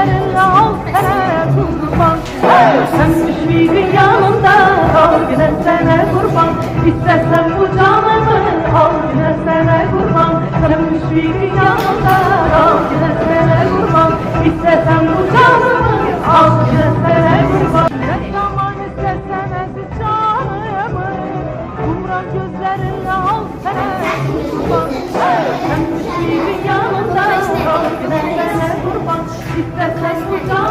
gözlerine al sana kurban. Sen düşmüydün yanımda, al yine sana kurban. İstersen bu canımı al yine sana kurban. Sen düşmüydün yanımda, al yine sana kurban. İstersen bu canımı al yine sana kurban. Ne zaman istersen aziz canımı, umran gözlerine al sana kurban. Sen düşmüydün yanımda, al yine sana kurban. İstersen bu canımı